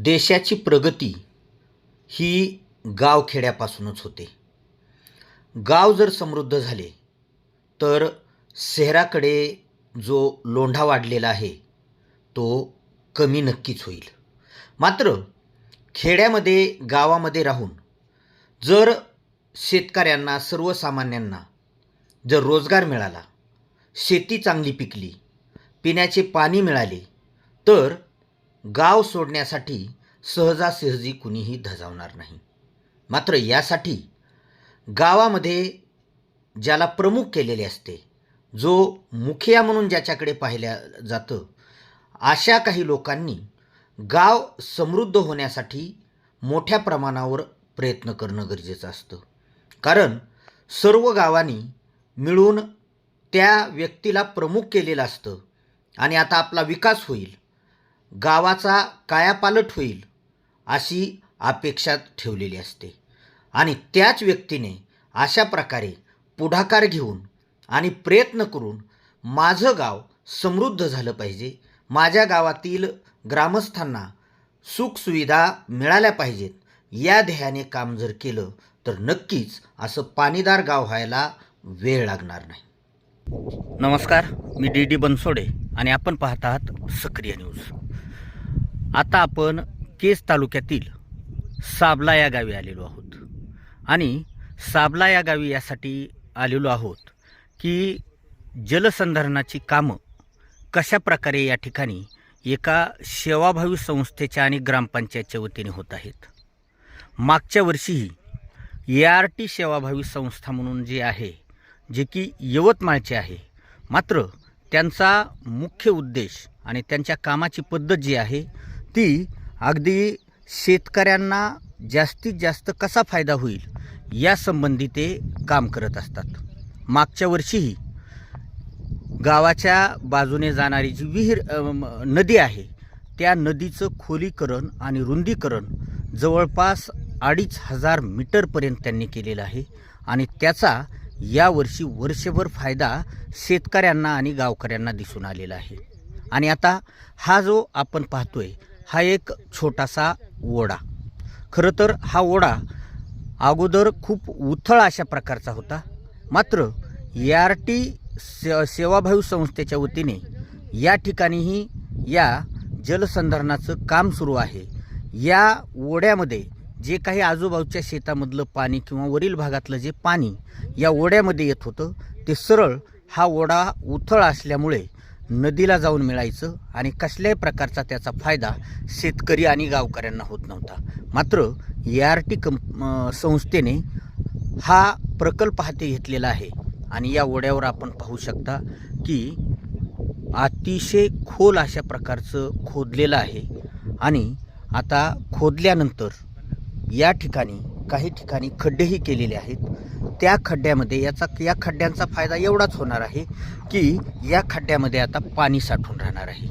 देशाची प्रगती ही गावखेड्यापासूनच होते. गाव जर समृद्ध झाले तर शहराकडे जो लोंढा वाढलेला आहे तो कमी नक्कीच होईल. मात्र खेड्यामध्ये गावामध्ये राहून जर शेतकऱ्यांना सर्वसामान्यांना जर रोजगार मिळाला, शेती चांगली पिकली, पिण्याचे पाणी मिळाले तर गाव सोडण्यासाठी सहजासहजी कुणीही धजावणार नाही. मात्र यासाठी गावामध्ये ज्याला प्रमुख केलेले असते, जो मुखिया म्हणून ज्याच्याकडे पाहिलं जातं, अशा काही लोकांनी गाव समृद्ध होण्यासाठी मोठ्या प्रमाणावर प्रयत्न करणं गरजेचं असतं. कारण सर्व गावांनी मिळून त्या व्यक्तीला प्रमुख केलेलं असतं आणि आता आपला विकास होईल, गावाचा कायापालट होईल अशी अपेक्षा ठेवलेली असते. आणि त्याच व्यक्तीने अशा प्रकारे पुढाकार घेऊन आणि प्रयत्न करून माझं गाव समृद्ध झालं पाहिजे, माझ्या गावातील ग्रामस्थांना सुखसुविधा मिळाल्या पाहिजेत, या ध्येयाने काम जर केलं तर नक्कीच असं पाणीदार गाव व्हायला वेळ लागणार नाही. नमस्कार, मी डी बनसोडे आणि आपण पाहत आहात सक्रिय न्यूज. आता आपण केज तालुक्यातील साबला या गावी आलेलो आहोत आणि साबला या गावी यासाठी आलेलो आहोत की जलसंधारणाची कामं कशा प्रकारे या ठिकाणी एका सेवाभावी संस्थेच्या आणि ग्रामपंचायतच्या वतीने होत आहेत. मागच्या वर्षीही ART सेवाभावी संस्था म्हणून जे आहे, जे की यवतमाळचे आहे, मात्र त्यांचा मुख्य उद्देश आणि त्यांच्या कामाची पद्धत जी आहे ती अगदी शेतकऱ्यांना जास्तीत जास्त कसा फायदा होईल यासंबंधी ते काम करत असतात. मागच्या वर्षीही गावाच्या बाजूने जाणारी जी नदी आहे त्या नदीचं खोलीकरण आणि रुंदीकरण जवळपास 2500 मीटरपर्यंत त्यांनी केलेलं आहे आणि त्याचा यावर्षी वर्षभर फायदा शेतकऱ्यांना आणि गावकऱ्यांना दिसून आलेला आहे. आणि आता हा जो आपण पाहतोय हा एक छोटासा ओढा. खरं तर हा ओढा अगोदर खूप उथळ अशा प्रकारचा होता, मात्र ART सेवाभावी संस्थेच्या वतीने या ठिकाणीही या जलसंधारणाचं काम सुरू आहे. या ओढ्यामध्ये जे काही आजूबाजूच्या शेतामधलं पाणी किंवा वरील भागातलं जे पाणी या ओढ्यामध्ये येत होतं ते सरळ हा ओढा उथळ असल्यामुळे नदीला जाऊन मिळायचं आणि कसल्याही प्रकारचा त्याचा फायदा शेतकरी आणि गावकऱ्यांना होत नव्हता. मात्र ART संस्थेने हा प्रकल्प हाती घेतलेला आहे आणि या ओढ्यावर आपण पाहू शकता की अतिशय खोल अशा प्रकारचं खोदलेलं आहे. आणि आता खोदल्यानंतर या ठिकाणी काही ठिकाणी खड्डेही केलेले आहेत. त्या खड्ड्यामध्ये या खड्ड्यांचा फायदा एवढाच होणार आहे की या खड्ड्यामध्ये आता पाणी साठून राहणार आहे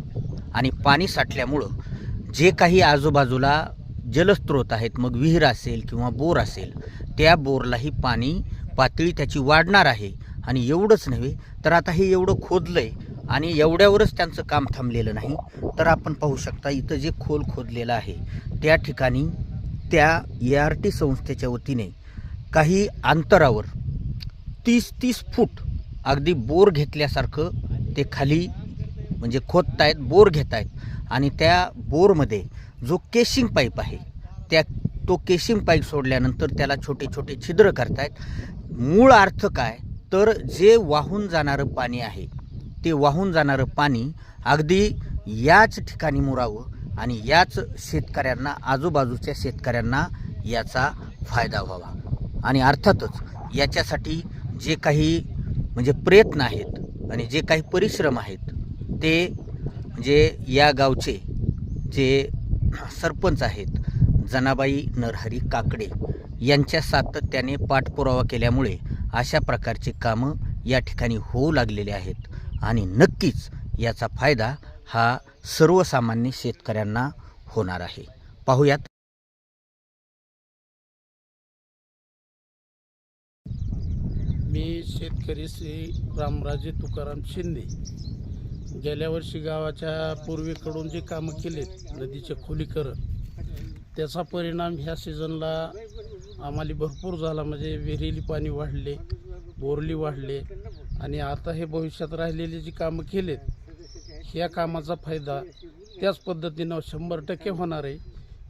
आणि पाणी साठल्यामुळं जे काही आजूबाजूला जलस्रोत आहेत, मग विहीर असेल किंवा बोर असेल, त्या बोरलाही पाणी पातळी त्याची वाढणार आहे. आणि एवढंच नव्हे तर आता हे एवढं खोदलंय आणि एवढ्यावरच त्यांचं काम थांबलेलं नाही, तर आपण पाहू शकता इथं जे खोल खोदलेलं आहे त्या ठिकाणी त्या ART संस्थेच्या वतीने काही अंतरावर 30 फूट अगदी बोर घेतल्यासारखं ते खाली म्हणजे खोदतायत, बोर घेत आहेत. आणि त्या बोरमध्ये जो केशिंग पाईप आहे तो केशिंग पाईप सोडल्यानंतर त्याला छोटे छोटे छिद्र करतायत. मूळ अर्थ काय तर जे वाहून जाणारं पाणी आहे ते वाहून जाणारं पाणी अगदी याच ठिकाणी मुरावं आणि याच शेतकऱ्यांना, आजूबाजूच्या शेतकऱ्यांना याचा फायदा व्हावा. आणि अर्थातच याच्यासाठी जे काही म्हणजे प्रयत्न आहेत आणि जे काही परिश्रम आहेत ते म्हणजे या गावचे जे सरपंच आहेत जनाबाई नरहरी काकडे यांच्या सातत्याने पाठपुरावा केल्यामुळे अशा प्रकारचे कामं या ठिकाणी होऊ लागलेले आहेत. आणि नक्कीच याचा फायदा हा सर्वसामान्य शेतकऱ्यांना होणार आहे. पाहूयात. मी शेतकरी श्री रामराजे तुकाराम शिंदे. गेल्या वर्षी गावाच्या पूर्वेकडून जे कामं केलेत, नदीचे खोलीकरण त्याचा परिणाम ह्या सीझनला आम्हाला भरपूर झाला. म्हणजे विहिरीली पाणी वाढले, बोरली वाढले आणि आता हे भविष्यात राहिलेली जी कामं केलेत ह्या कामाचा फायदा त्याच पद्धतीनं 100% होणार आहे.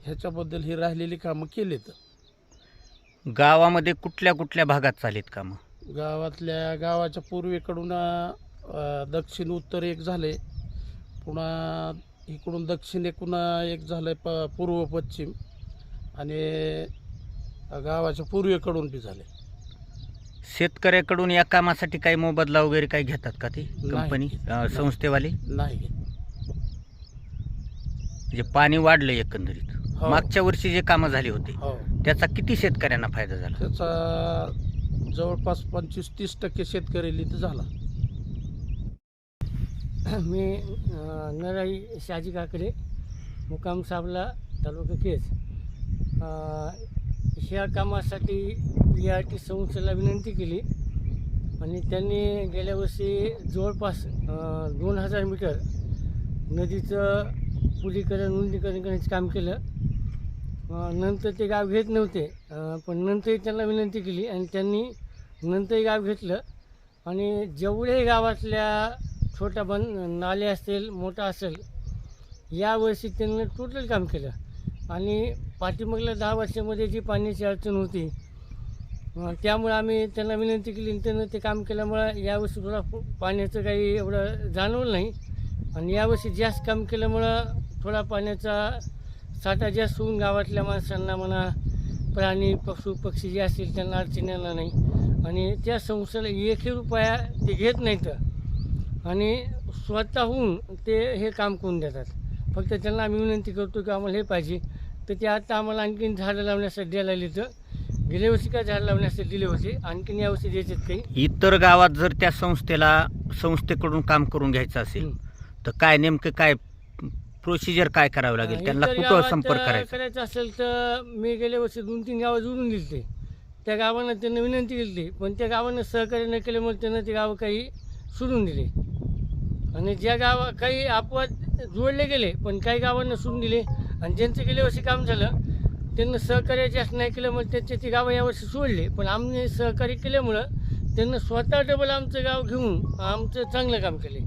ह्याच्याबद्दल ही राहिलेली कामं केलेत. गावामध्ये कुठल्या कुठल्या भागात चालेत कामं? गावाच्या पूर्वेकडून दक्षिण उत्तर एक झाले, पुन्हा इकडून दक्षिण एकूण एक झालं, पूर्व पश्चिम आणि गावाच्या पूर्वेकडून बी झाले. शेतकऱ्याकडून या कामासाठी काही मोबदला वगैरे काही घेतात का ते कंपनी संस्थेवाले? नाही. म्हणजे पाणी वाढलं एकंदरीत. हो. मागच्या वर्षी जे कामं झाली होती हो, त्याचा किती शेतकऱ्यांना फायदा झाला? त्याचा जवळपास 25-30% शेतकरी इथं झाला. मी नराई शहाजी काकडे, मुक्काम साबला, तालुका केज. ह्या कामासाठी PRT संस्थेला विनंती केली आणि त्यांनी गेल्या वर्षी जवळपास 2000 मीटर नदीचं पुलीकरण रुंदीकरण करण्याचं काम केलं. नंतर ते गाव घेत नव्हते, पण नंतरही त्यांना विनंती केली आणि त्यांनी नंतरही गाव घेतलं. आणि जेवढे गावातल्या छोटा नाले असेल, मोठा असेल, यावर्षी त्यांनी टोटल काम केलं. आणि पाठीमागल्या 10 वर्षामध्ये जी पाण्याची अडचण होती त्यामुळे आम्ही त्यांना विनंती केली आणि त्यांनी ते काम केल्यामुळं यावर्षी थोडा पाण्याचं काही एवढं जाणवलं नाही. आणि यावर्षी जास्त काम केल्यामुळं थोडा पाण्याचा साठा जास्त होऊन गावातल्या माणसांना म्हणा, प्राणी पक्षी जे असतील त्यांना अडचण येणार नाही. आणि त्या संस्थेला 1 रुपया ते घेत नाहीत आणि स्वतःहून ते हे काम करून देतात. फक्त त्यांना आम्ही विनंती करतो की आम्हाला हे पाहिजे, तर ते आता आम्हाला आणखीन झाडं लावण्यासाठी द्यायला लागली. तर गेल्या वर्षी काय झाडं लावण्यासाठी दिले होते, आणखीन यावर्षी द्यायचे काही. इतर गावात जर त्या संस्थेकडून काम करून घ्यायचं असेल तर काय नेमकं काय प्रोसिजर काय करावं लागेल? त्यांना इतर कुठं गावात संपर्क करायचा? करायचं असेल तर मी गेल्या वर्षी 2-3 गावं जोडून दिली ते. त्या गावांना त्यांना विनंती केली, पण त्या गावानं सहकार्य न केल्यामुळे त्यांना ते गावं काही सोडून दिले. आणि ज्या गावा काही अपवाद जोडले गेले, पण काही गावांना सोडून दिले. आणि ज्यांचं गेल्या वर्षी काम झालं त्यांना सहकार्य जास्त नाही केल्यामुळे त्यांचे ते गावं यावर्षी सोडले. पण आम्ही सहकार्य केल्यामुळं त्यांना स्वतः डबल आमचं गाव घेऊन आमचं चांगलं काम केले.